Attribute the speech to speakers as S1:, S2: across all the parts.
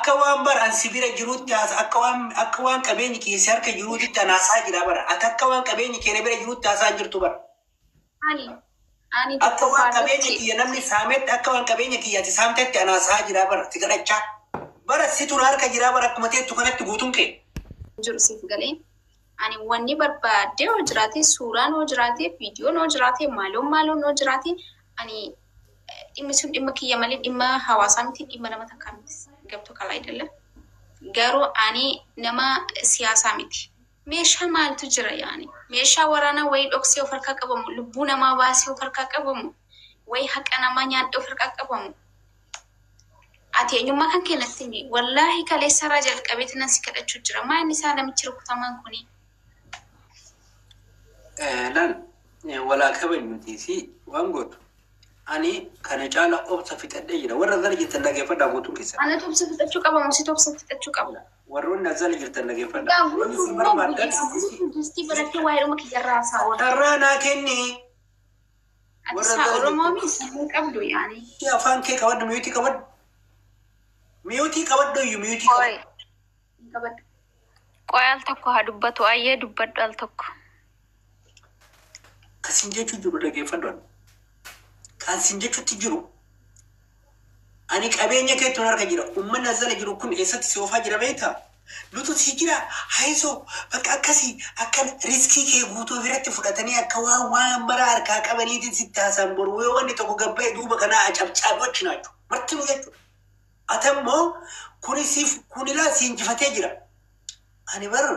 S1: akka waan bara ansibira jiruutti akka waan qabeenyi keessa harka jiruutti tanaasaa jira bara akka waan qabeenyi keenya bira jiruutti taasaa jirtu bara akka waan qabeenyi kiyya namni saametti akka waan qabeenyi kiyyaati saamtetti anaasaa jira bara ti gadachaa bara situ harka jira bara akkuma teettu kanatti guutuun kee
S2: jiru siif galee ani wanni barbaadde hoo jiraate suuraan hoo jiraate viidiyoon hoo jiraate maaloon hoo jiraate ani dhimmi sun dhimma kiyya malee dhimma hawaasaa miti dhimma nama takkaa miti ገብቶ ካላ አይደለም ገሩ አኒ ነማ ሲያሳ ሚቲ ሜሻ ማልቱ ጅራ ያኒ ሜሻ ወራና ወይ ዶክሲው ፈርካ ቀበሙ ልቡ ነማ ባሲው ፈርካ ቀበሙ ወይ ሐቀና ማኛን ዶ ፈርካ ቀበሙ አቴኙማ ከንከለትኒ ወላሂ ከለ ሰራ ጀልቀቤትና ሲከደቹ ጅራ ማን ይሳለም ይችርኩ ተማንኩኒ
S1: ላን ወላ ከበኝ ምቲሲ ዋንጎት ani kana cala obsa fitadde jira warra zala jirtan nage fada gotun kisa
S2: ana tobsa fitachuu qaba musi tobsa fitachuu qaba
S1: warroon zala jirtan nage fada wani simbar mardan
S2: disti barate waayru maki jarrasa wala
S1: tarana kenni
S2: warra zala oromo mi samu qabdu yani
S1: ya fan ke kawad miyuti kawad yu miyuti
S2: kawad qoyal tokko ha dubbatu ayye dubbadal tokko
S1: kasinje juru nage fada kan sinjechutti jiru ani qabeenya keetu harka jira ummanna zala jiru kun eessatti si ofaa jira beeta nutu si jira haiso bakka akkasi akka riskii kee guutuu biratti fudhatanii akka waan bara harkaa qabaniitiin si taasan boru yoo wanni tokko gabbee duuba kanaa acabcaabochi naachu marti nu jechuudha atammoo kunilaa si injifatee jira ani bara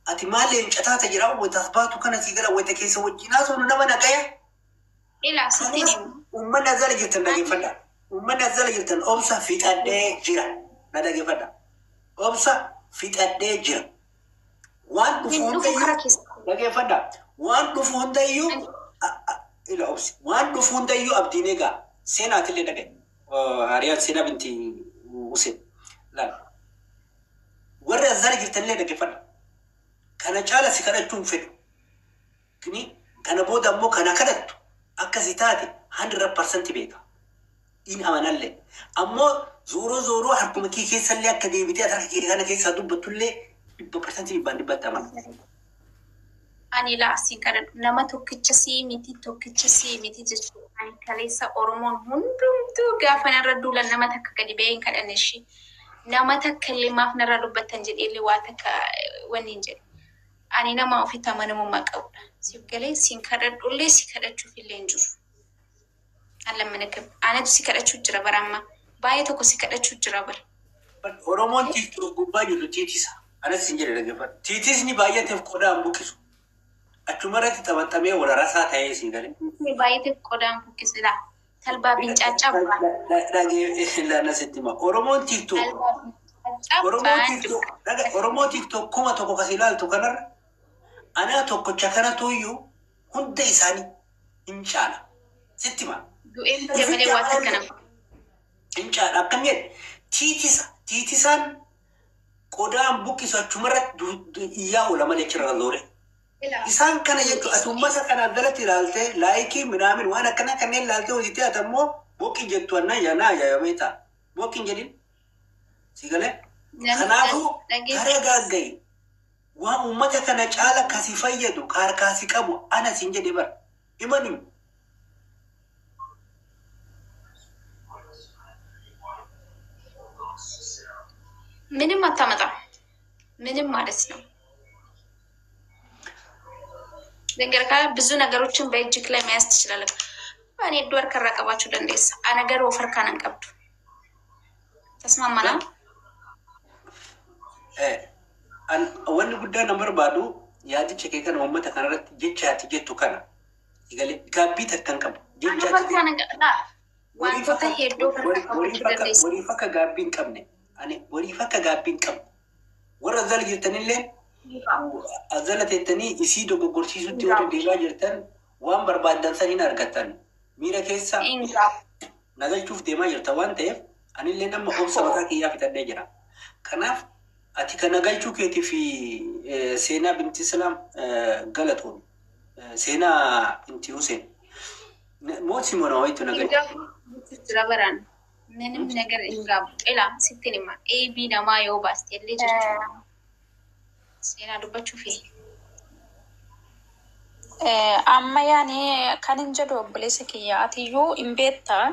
S1: ati maallee hincataa jira wayta baatu kana si gara wayta keessa wajjinaa sunu nama nagaya
S2: ila sitini
S1: ummanna zala jirtan nagefada ummanna zala jirtan obsa fitadde jira nagefada obsa fitadde jira wan dufunde nagefada wan dufunde yu ila obsi wan dufunde yu abdinega sena tille nage ariya sena binti usen la warra zala jirtan le nagefada kana cala sikadachun fedu kini kana boda mo kana kadatu akkasi taate 100% beeka in amanalle ammo zoro harkuma kee keessalle akka deebite atarka kee kana keessa dubbatullee 100% baan
S2: ani la sikara nama tokkicha si miti jechuudha ani kaleessa oromoon hundumtuu gaafa narra duulan nama takka gadi ba'een kadhanneshi nama takka illee maaf narra dubbatan jedheellee waa takka wanni hin jedhu ani nama ofitti amanamummaa qabudha siif galee siin kadhadhullee si kadhachuuf illee hin jiru alammanakab anatu si kadhachuu jira baramma baay'ee tokko si kadhachuu jira bara
S1: oromoon tiituu gubbaa jiru tiitisa anas hin jedhe dhaggeeffadhu tiitisni baay'ateef qodaan buqisu achumarratti taphatamee wal rasaa ta'ee siin galee
S2: baay'ateef qodaan buqisu laa talbaa bincaacaa
S1: dhagee laana sittima oromoon tiituu oromoo tiituu kuma tokko kasi ilaaltu kanarra ana tokkocha kanatu iyyuu hunda isaanii hin caala sittima
S2: du'een dabalee waa takkana
S1: hin caala akkam jedhe tiitisaan qodaan buqisu achumarratti iyyaa oola malee achirra zoore isaan kana jechuun asummasa kanaan dalatti ilaalte laayikii minaamin waan akkana kanneen ilaalte hojitee atammoo boqqi jettu annaa yaanaa yaayamee ta'a boqqi hin jedhin si galee kanaafuu gara gaaggayi waan ummata kana caala kasi fayyadu kaarkaasi qabu ana siin jedhe bara imani
S2: ምንም አታመጣም ምንም ማለት ነው ነገር ካለ ብዙ ነገሮችን በእጅክ ላይ መያዝ ትችላለህ እኔ ዶር ከራቀባችሁ ደንዴስ አነገር ወፈር ካነን ቀብዱ ተስማማና
S1: wanni guddaan nama barbaadu yaadicha kee kana uummata kanarratti jechaati jettu kana egalee gaabbii takkan qabu
S2: wantoota hedduu
S1: wariif akka gaabbii hin qabne ani wariif akka gaabbii hin qabne warra zala jirtanillee zala teettanii isii dogoggorsiisutti warri deemaa jirtan waan barbaadan san hin argattan miira keessa nagalchuuf deemaa jirta waan ta'eef anillee nama obsa mataa kiyyaa fitadhee jira kanaaf ati kana galchuu keetii fi seenaa binti Islaam galatoon seenaa binti Hussein mootii mana wayitu nagal
S2: jira baraan ምንም ነገር እንጋቡ ኢላ ስትንማ ኤቢ ነማ yoo baaste illee jechuudha. Seenaa dubbachuu fi
S3: amma yaani kan hin jedhu obboleessa kiyya atiyyuu hin beektaa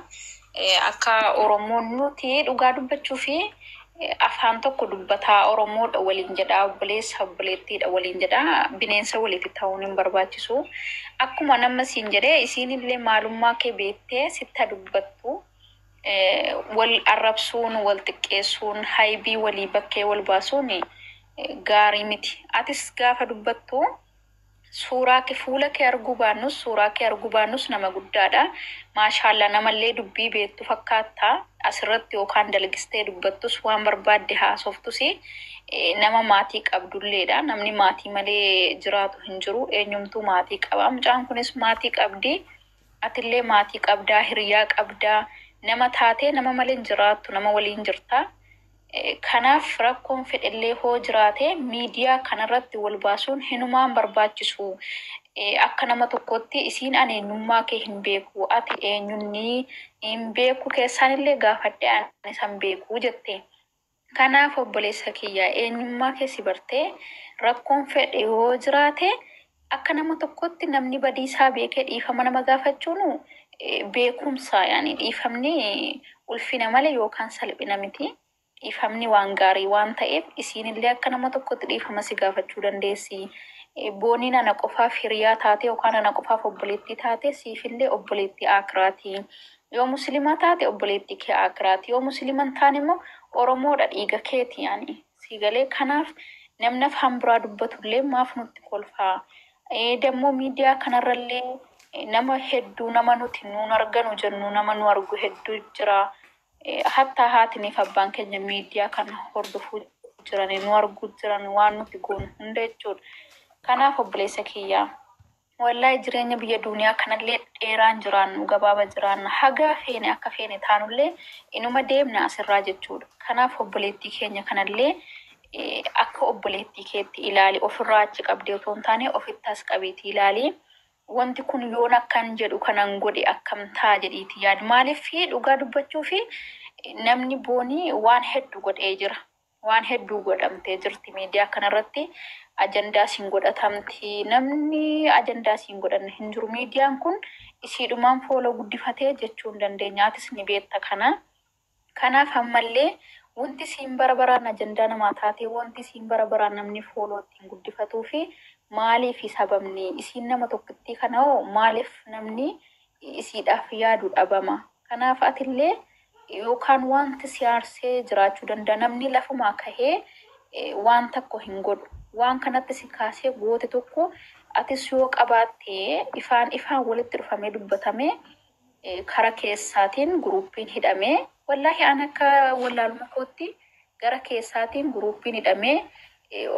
S3: akka Oromoon nuti dhugaa dubbachuu fi afaan tokko dubbataa Oromoodha waliin jedha obboleessa obboleettiidha waliin jedha bineensa walitti ta'uun hin barbaachisu. Akkuma nama siin jedhee isiinillee maalummaa kee beektee sitta dubbattu wal arrabsuun wal xiqqeessuun haybii walii bakkee wal baasuun gaarii miti. Atis gaafa dubbattu suuraa kee fuula kee arguu baannus suuraa kee arguu baannus nama guddaadha. Maashaallah namallee dubbii beektu fakkaata asirratti yookaan dalgistee dubbattus waan barbaadde haasoftus nama maatii qabdulleedha. Namni maatii malee jiraatu hin jiru. Eenyumtuu maatii qaba. Mucaan kunis maatii qabdi. Atillee maatii qabdaa, hiriyaa qabdaa. Nama taatee nama malee jiraattu nama waliin jirta. Kanaaf rakkoon fedhellee hoo jiraate miidiyaa kanarratti wal baasuun hinumaan barbaachisu. Akka nama tokkotti isiin ani eenyummaa kee hin beeku ati eenyunni hin beeku keessaanillee gaafadhe ani san beeku jette. Kanaaf obboleessa kiyya eenyummaa kee si bartee rakkoon fedhe hoo jiraate akka nama tokkotti namni badiisaa beekee dhiifama nama gaafachuun beekumsa yaani dhiifamni ulfina malee yookaan salphina miti. Dhiifamni waan gaarii waan ta'eef isiinillee akka nama tokkotti dhiifama si gaafachuu dandeessi. Booniin ana qofaaf hiriyaa taate yookaan ana qofaaf obboleettii taate siifillee obboleettii akiraati. Yoo musliima taate obboleettii kee akiraati. Yoo musliima hin taane immoo Oromoodha dhiiga keeti yaani. Siigalee kanaaf namni afaan biraa dubbatullee maaf nutti kolfaa. Dammoo miidiyaa kanarrallee nama hedduu nama nuti nuun arganu jennu nama nu argu hedduu jira. Hatta haatiniif abbaan keenya miidiyaa kana hordofuu jiran nu arguu jiran waan nuti goonu hunda jechuudha. Kanaaf obboleessa kiyyaa wallahi jireenya biyya duniyaa kanallee dheeraan jiraannu gabaaba jiraanna haga feene akka feene taanullee inuma deemna asirraa jechuudha. Kanaaf obboleettii keenya kanallee akka obboleettii keetti ilaali ofirraa achi qabdee otoo hin taane ofitti as qabeetii ilaali. Wanti kun yoon akkan jedhu kanan godhe akkam taa jedhiiti yaadu. Maaliif dhugaa dubbachuu fi namni boonii waan hedduu godhee jira. Waan hedduu godhamtee jirti miidiyaa kanarratti ajandaa siin godhatamti. Namni ajandaa siin godhanne hin jiru. Miidiyaan kun isiidhumaan fooloo guddifatee jechuu hin dandeenyaatis ni beekta kana. Kanaaf ammallee wanti siin barabaraan ajandaa namaa taatee wanti siin barabaraan namni fooloo ittiin guddifatuu fi maaliif sababni isiin nama tokkittii kana hoo maaliif namni isiidhaaf yaadu dhabama. Kanaaf atillee yookaan wanti siyaarsee jiraachuu danda'a namni lafumaa kahee waan tokko hin godhu. Waan kanatti si kaasee goote tokko atis yoo qabaattee ifaan walitti dhufamee dubbatamee kara keessaatiin guruupiin hidhamee wallahi an akka wallaaluma kootti gara keessaatiin guruupiin hidhamee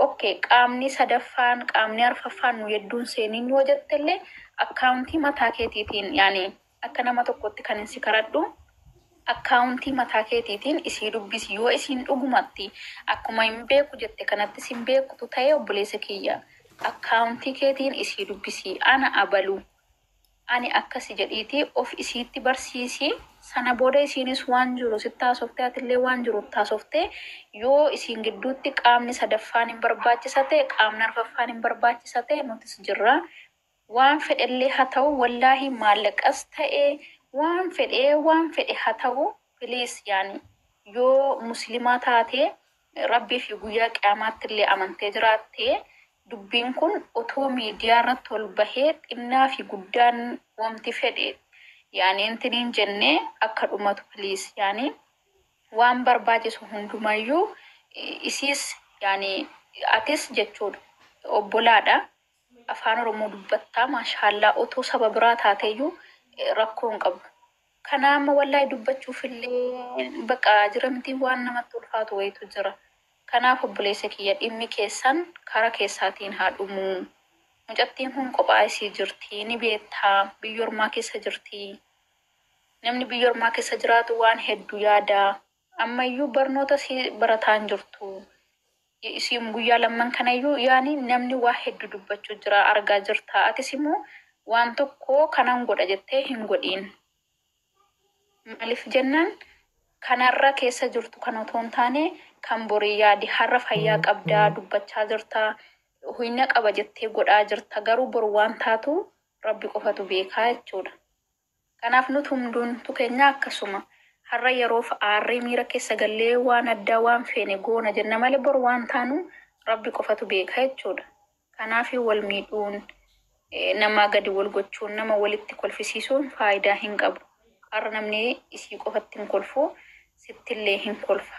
S3: okay qaamni sadaffaan qaamni arfaffaan nu hedduun seeniin yoo jettellee akkaawuntii mataa keetiitiin yaani akka nama tokkotti kan inni si karadhu akkaawuntii mataa keetiitiin isii dubbisi yoo isiin dhugumatti akkuma hin beeku jette kanatti sin beekutu ta'ee obboleessa kiyya akkaawuntii keetiin isii dubbisi ana abalu ani akkasi jedhiiti of isiitti barsiisi sana booda isiinis waan jiru sittaasofte atillee waan jiru taasofte yoo isiin gidduutti qaamni sadaffaan hin barbaachisate qaamni arfaffaan hin barbaachisate nutis jirra waan fedhellee haa ta'u wallaahi maallaqas ta'ee waan fedhe haa ta'u please yaani yoo muslimaa taate rabbii fi guyyaa qiyaamaatti illee amantee jiraatte dubbiin kun otoo miidiyaa irratti ol bahee xinnaa fi guddaan wanti fedhe yaani intiniin jennee akka dhumatu please yaani waan barbaachisu hundumayyuu isiis yaani atis jechuudha obbolaadha afaan Oromoo dubbattaa maashaallah otoo saba biraa taateeyyuu rakkoon qabu. Kanaama wallahi dubbachuuf illee baqa jiramtii waan namatti ulfaatu wayitu jira. Kanaaf obboleessa kiyya dhimmi keessan karaa keessaatiin haa dhumu. Mucattiin kun kophaa isii jirti ni beektaa biyya ormaa keessa jirti. Namni biyya ormaa keessa jiraatu waan hedduu yaada. Ammayyuu barnoota si barataan jirtu. Isiin guyyaa lamman kanayyuu yaani namni waa hedduu dubbachuu jira argaa jirta. Atis immoo waan tokko kanan godha jettee hin godhiin. Maaliif jennaan kanarra keessa jirtu kan otoo hin taane kan borii yaadi har'a fayyaa qabdaa dubbachaa jirta huyna qaba jettee godhaa jirta garuu boru waan taatu rabbi qofatu beekaa jechuudha. Kanaaf nuti hundumtu keenya akkasuma har'a yeroof aarrii miira keessa gallee waan addaa waan feene goona jenna malee boru waan taanu rabbi qofatu beekaa jechuudha. Kanaaf wal miidhuun nama gadi wal gochuun nama walitti kolfisiisuun faayidaa hin qabu. Har'a namni isii qofatti hin kolfu sittillee hin kolfa.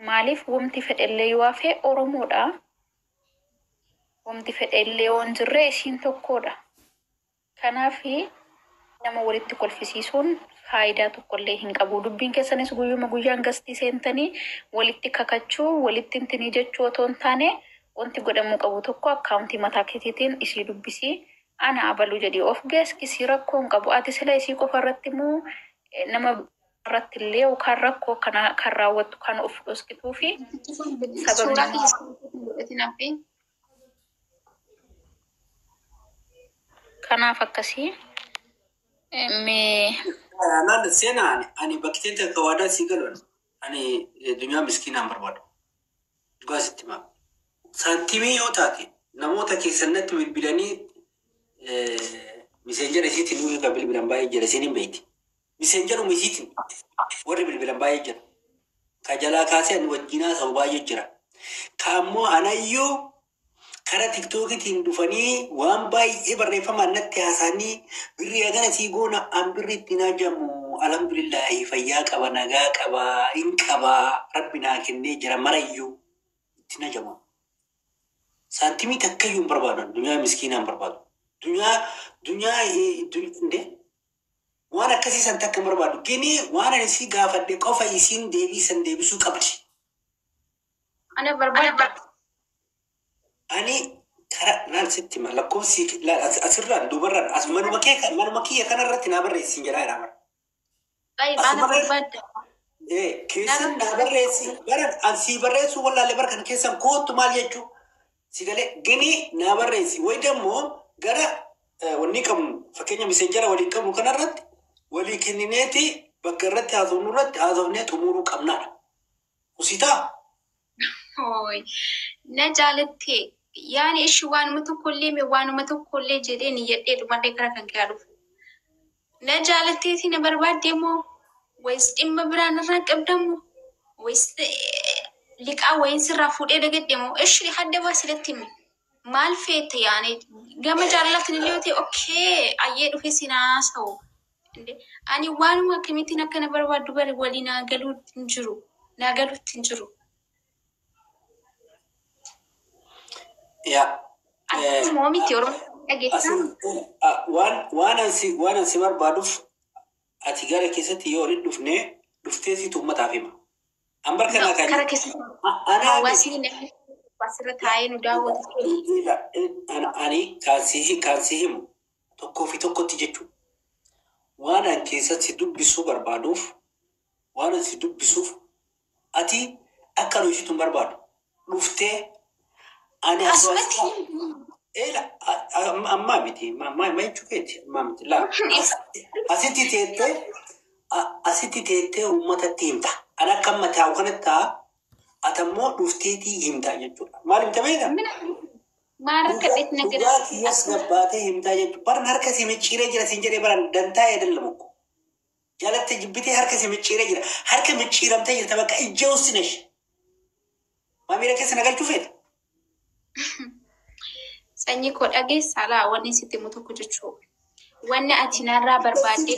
S3: Maaliif wamti fedhellee yoo hafe Oromoodha. Wamti fedhellee waan jirre isiin tokkodha. Kanaaf nama walitti kolfisiisuun faayidaa tokkollee hin qabu. Dubbiin keessanis guyyuma guyyaan gastii seentanii walitti kakachuu walitti hintinii jechuu otoo hin taane wanti godhamuu qabu tokko akkaawuntii mataa keetiitiin isii dubbisii ana abaluu jedhii of geeskisii rakkoo hin qabu. Ati sila isii qofa irratti immoo nama irratti illee yookaan rakkoo kana kan raawwattu kan of dhoskituu fi sababni kanaaf akkasii
S1: naan seenaa ani bakkiteen takka waadaa sii galuun ani dunyaa miskiinaan barbaadu. Dhugaa sitti maa saantimii yoo taate namoota keessannatti bilbilanii miseenjara isiitiin nuyi kan bilbilan baay'ee jira isin hin beekti. Miseenjaruma isiitiin warri bilbilan baay'ee jira. Ka jalaa kaasee ani wajjinaa ta'u baay'ee jira. Ka ammoo anayyuu kara tiktookitiin dhufanii waan baay'ee barreeffamaan natti haasanii birrii agana sii goona an birri itti naajamu alhamdulillahi fayyaa qaba nagaa qaba hin qaba rabbi naa kennee jira marayyuu itti naajamu. Saantimii takkayyuu hin barbaadan dunyaa miskiinaan barbaadu. Dunyaa waan akkasii san takka hin barbaadu. Gini waan ani sii gaafadhe qofa isiin deebisan deebisuu qabdi.
S2: Ana barbaada.
S1: Ani kara naan sitti ma lakkoofsi asirraan dubarraan manuma kiyya kanarratti naa barreessin jedhaa jedhama.
S2: Ana barbaada.
S1: Keessan naa barreessi baran ansii barreessuu wallaalee bara kana keessan kootu maal jechuu si galee gini naa barreessi wayidammoo gara wanni qabnu fakkeenya miseenjara walii qabnu kanarratti walii kennineeti bakka irratti haasofnu irratti haasofnee xumuruu qabnaadha. Usitaa?
S2: Na jaalattee yaani ishi waanuma tokkollee jedhee ni jedhee dhumarree gara kan kee dhufu. Na jaalatteeti na barbaadde moo wayis dhimma biraan irraa qabdamu wayis liqaa wayin sirraa fuudhee dagadde moo ishi hadda baasiletti himi. Maal feete yaani gama jaalatin illee ta'e okay ayyee dhufe sinaa sa'u. Ani waanuma akkamitti akka na barbaaddu bari walii naa galuutti hin jiru.
S1: Ya.
S2: Miti orang dhageessan.
S1: Waan ansi barbaaduuf ati gara keessatti yoo waliin dhuftee situ uummataaf hima. An barkanaa kan
S2: kara keessatti hawaasni namni asirra taa'ee nu daawwatu.
S1: Ani kaansi himu tokkoo fi tokkotti jechuudha. Waan an keessatti dubbisuu barbaaduuf waan ansi dubbisuuf ati akka nu ishitu hin barbaadu. Dhuftee ani asumatti amma miti ma chukeeti amma miti la asitti teettee uummatatti himta an akka amma taa'u kanatti atammoo dhufteetii himta jechuudha maal himta beeka
S2: maal akka dheetti nagada
S1: dhugaa kiyyas gabbaatee himta jechuudha baran harka si micciiree jira siin jedhee baran dantaa eedallamu ko jaalatte jibbitee harka si micciiree jira harka micciiramtee jirta bakka ijja ussinesh maamiira keessa nagalchuu feeta.
S2: Sanyii koo dhageessaa laa wanni sitti himu tokko jechuudha. Wanni ati narraa barbaaddee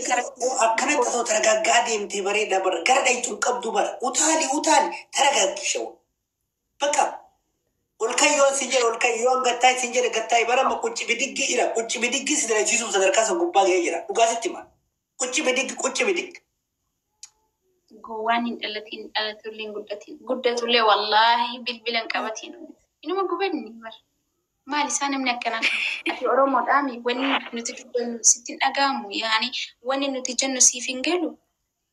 S1: akkanatti osoo taragaggaa deemtee bareedaa bara gara dhayituun qabdu bara utaali taragaaggishawu. Bakka ol kayyoon sin jedhe ol kayyoon gattaa sin jedhe gattaa barama qucci bidiggi jira qucci bidiggi si dalagsiisuuf sadarkaa san gubbaa ga'ee jira dhugaa sitti himaa qucci bidiggi.
S2: Gowwaan hin dhalatiin dhalatullee guddatullee wallaahi bilbilan qabatiin. Inuma gubanni bara. Maal isaa namni akkanaa ati Oromoodhaami wanni nuti dubbannu sitti hin dhaga'amu yaani wanni nuti jennu siif hin galu.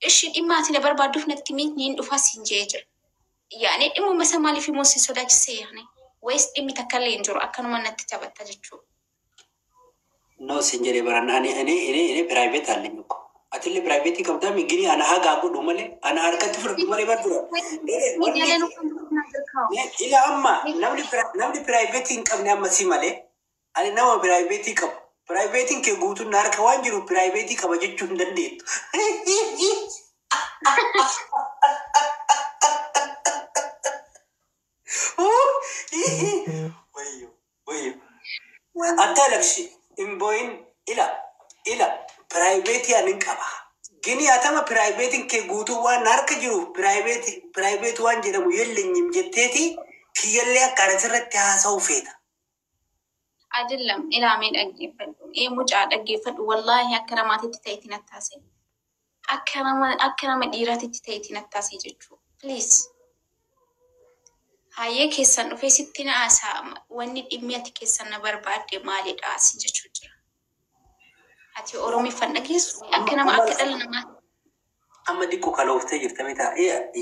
S2: Ishi dhimma ati na barbaadduuf natti niin dhufaa siin jee jira. Yaani dhimmuma isa maaliif immoo si sodaachisee yaani wayis dhimmi takkallee hin jiru akkanuma natti taphatta jechuudha.
S1: No siin jedhee baran ani private haalli nyuko Atillee piraayiveetii qabdaa migini ana hagaa godhu malee ana harkatti fudhatu malee barbura.
S2: Miidiyaaleen uffata dirqamu.
S1: Ila amma namni piraayiveetii hin qabne amma si malee ani nama piraayiveetii qabu. Piraayiveetiin kee guutuun na harka waan jiru piraayiveetii qaba jechuu hin dandeettu. Atta lakshi imboyin ila piraayiveetii anin qaba. Gini atama piraayiveetiin kee guutuu waan harka jiru piraayiveetii waan jedhamu yelleenyim jetteeti kiyyallee akka asirratti haasa'u feeta.
S2: Ajallam ilaamee dhaggeeffadhu. Mucaa dhaggeeffadhu. Wallaahi akka namaatitti ta'etti nattaase. Akka nama dhiiraatitti ta'etti nattaase jechuudha. Please. Hayyee keessan dhufee sitti na haasa'a. Wanni dhimmi ati keessan na barbaadde maalidha asi jechuu jira. Ati Oromiffan dhageessu akka nama akka dhala namaatti.
S1: Amma diqqoo kalooftee jirta mitaa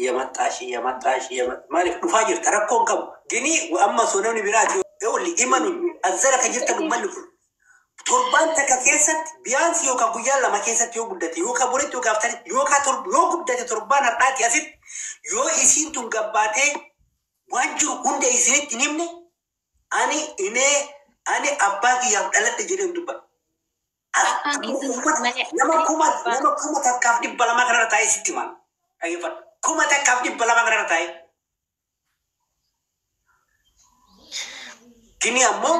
S1: yamaxxaashi maaliif dhufaa jirta rakkoon qabu. Gini amma soo namni biraati oli imanu azzara ka jirta dhummanni kun. Torbaan takka keessatti biyaansi yookaan guyyaa lama keessatti yoo guddate yookaan boritti yoo gaaftanitti yoo guddate torbaan har'aati asitti yoo isiin tun gabbaatee waan jiru hunda isinitti himne ani abbaa kiyyaaf dhalatte jedheen dubbadha. Nama kuma takkaaf 200 kanarra taa'ee sitti himan. Dhaggeeffadhu. Kuma takkaaf 200 kanarra taa'ee. Gini ammoo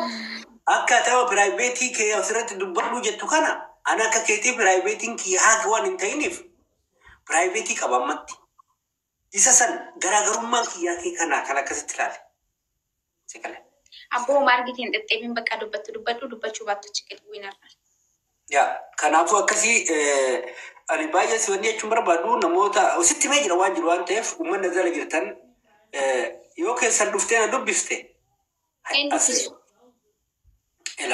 S1: akka ta'u piraayiveetii kee asirratti dubbadhu jettu kana ana akka keetii piraayiveetiin kiyya haga waan hin ta'iniif piraayiveetii qaba ammatti. Isa san garaagarummaan kiyyaa kee kana kan akkasitti ilaale.
S2: Abboo maargitiin dhedheebiin bakka dubbachuu baattu chiqilii wiinarra.
S1: Kanaafuu akkasii ani baay'ee si wanni jechuun barbaadu namoota sitti mee jira waan jiru waan ta'eef uummanni jala jirtan yoo keessan dhuftee na dubbiste.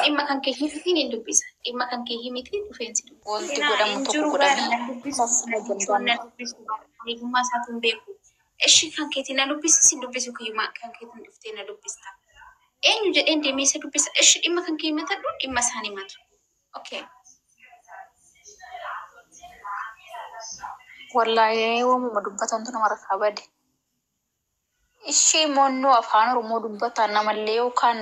S2: Dhimma kan kee himitiin hin dubbisa. Dhimma kan kee himitiin dhufeensi dubbisa.
S3: Wanti godhamu tokko godhamee.
S2: Eegummaa isaatu hin beeku. Ishi kan keetiin na dubbisi si dubbisu kiyyumaa kan keetiin dhuftee na dubbista. Eenyu jedheen deemee isa dubbisa. Ishi dhimma kan kee himatadhu dhimma isaan himatu. Okay.
S3: Wallahi waamuma dubbatantu nama rakaa bade. Ishee immoo afaan Oromoo dubbatan namallee yookaan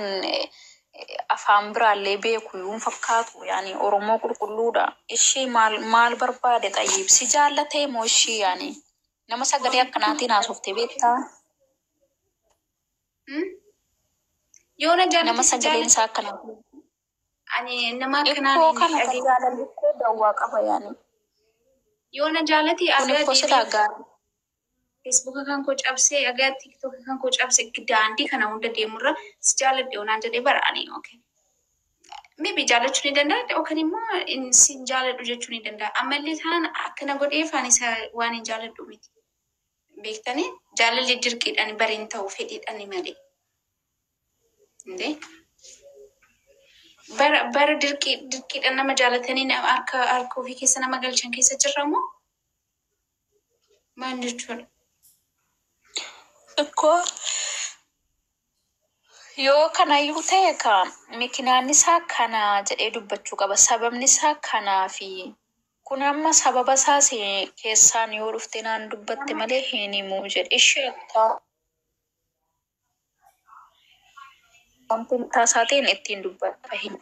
S3: afaan biraallee beeku yuun fakkaatu yaani Oromoo qulqulluudha. Ishee maal barbaade xayyiib si jaallatee moo ishee yaani nama sagalee akkanaatiin haasoftee beektaa?
S2: Yoo na jaallate
S3: nama sagaleen isaa akkanaatiin.
S2: Ani nama
S3: Ikkoo kana kan jaalallittee dawwaa qaba yaani.
S2: Yoo na jaallate
S3: agaa
S2: Facebook kan koo cabsee agaa TikTok kan koo cabsee daandii kana hunda deemurra si jaalladhe onaan jedhee bara'anii okay. Maybe jaallachuu ni danda'a yookaan immoo si jaalladhu jechuu ni danda'a. Ammallee taanaan akkana godheef ani isa waan hin jaalladhu miti. Beektanii jaalalli dirqiidhaan bariin ta'uu fedhiidhaan malee. Bara dirqiidhaan nama jaallatanii harka ofii keessa nama galchan keessa jirramoo? Maal jechuudha?
S3: Ikkoo yoo kanayyuu ta'e ka mikinaan isaa kana jedhee dubbachuu qaba. Sababni isaa kanaa fi kun amma sababa isaas keessaan yoo dhufte naan dubbatte malee hin himuu jedhe ishee wanti taasaatiin ittiin dubbatta hin.